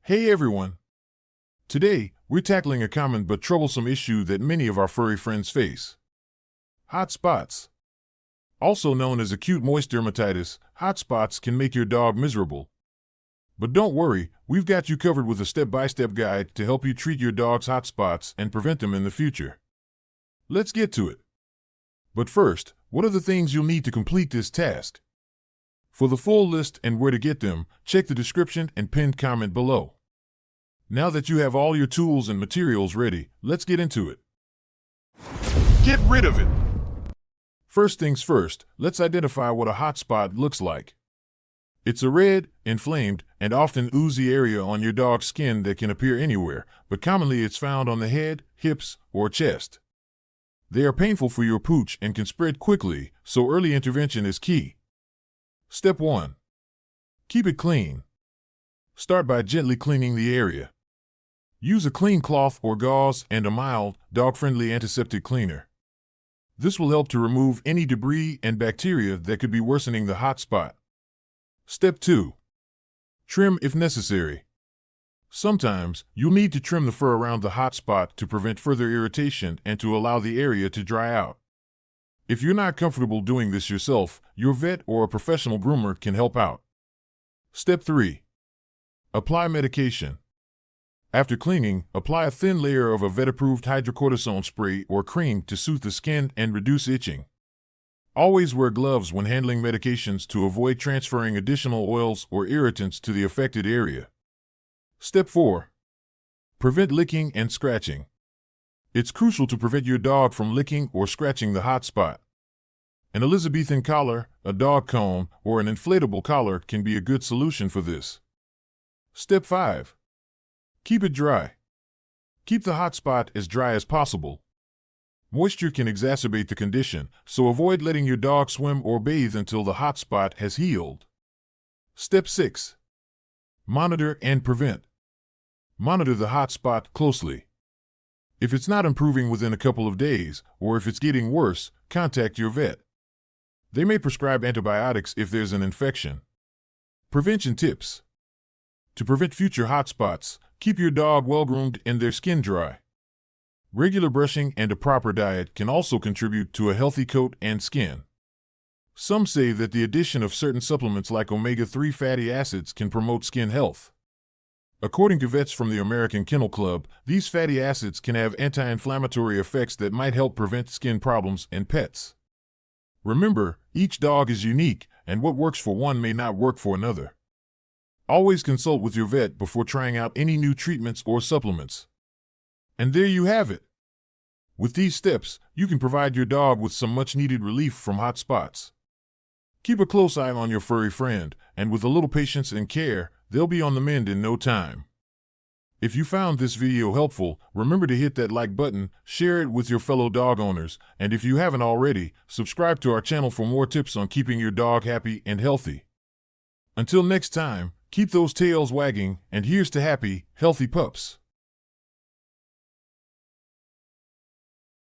Hey everyone! Today, we're tackling a common but troublesome issue that many of our furry friends face. Hot spots. Also known as acute moist dermatitis, hot spots can make your dog miserable. But don't worry, we've got you covered with a step-by-step guide to help you treat your dog's hot spots and prevent them in the future. Let's get to it. But first, what are the things you'll need to complete this task? For the full list and where to get them, check the description and pinned comment below. Now that you have all your tools and materials ready, let's get into it. Get rid of it! First things first, let's identify what a hot spot looks like. It's a red, inflamed, and often oozy area on your dog's skin that can appear anywhere, but commonly it's found on the head, hips, or chest. They are painful for your pooch and can spread quickly, so early intervention is key. Step 1. Keep it clean. Start by gently cleaning the area. Use a clean cloth or gauze and a mild, dog-friendly antiseptic cleaner. This will help to remove any debris and bacteria that could be worsening the hot spot. Step 2. Trim if necessary. Sometimes, you'll need to trim the fur around the hot spot to prevent further irritation and to allow the area to dry out. If you're not comfortable doing this yourself, your vet or a professional groomer can help out. Step 3. Apply medication. After cleaning, apply a thin layer of a vet-approved hydrocortisone spray or cream to soothe the skin and reduce itching. Always wear gloves when handling medications to avoid transferring additional oils or irritants to the affected area. Step 4. Prevent licking and scratching. It's crucial to prevent your dog from licking or scratching the hot spot. An Elizabethan collar, a dog comb, or an inflatable collar can be a good solution for this. Step 5. Keep it dry. Keep the hot spot as dry as possible. Moisture can exacerbate the condition, so avoid letting your dog swim or bathe until the hot spot has healed. Step 6. Monitor and prevent. Monitor the hot spot closely. If it's not improving within a couple of days, or if it's getting worse, contact your vet. They may prescribe antibiotics if there's an infection. Prevention tips. To prevent future hot spots, keep your dog well-groomed and their skin dry. Regular brushing and a proper diet can also contribute to a healthy coat and skin. Some say that the addition of certain supplements like omega-3 fatty acids can promote skin health. According to vets from the American Kennel Club, these fatty acids can have anti-inflammatory effects that might help prevent skin problems in pets. Remember, each dog is unique, and what works for one may not work for another. Always consult with your vet before trying out any new treatments or supplements. And there you have it. With these steps, you can provide your dog with some much-needed relief from hot spots. Keep a close eye on your furry friend, and with a little patience and care, they'll be on the mend in no time. If you found this video helpful, remember to hit that like button, share it with your fellow dog owners, and if you haven't already, subscribe to our channel for more tips on keeping your dog happy and healthy. Until next time, keep those tails wagging, and here's to happy, healthy pups.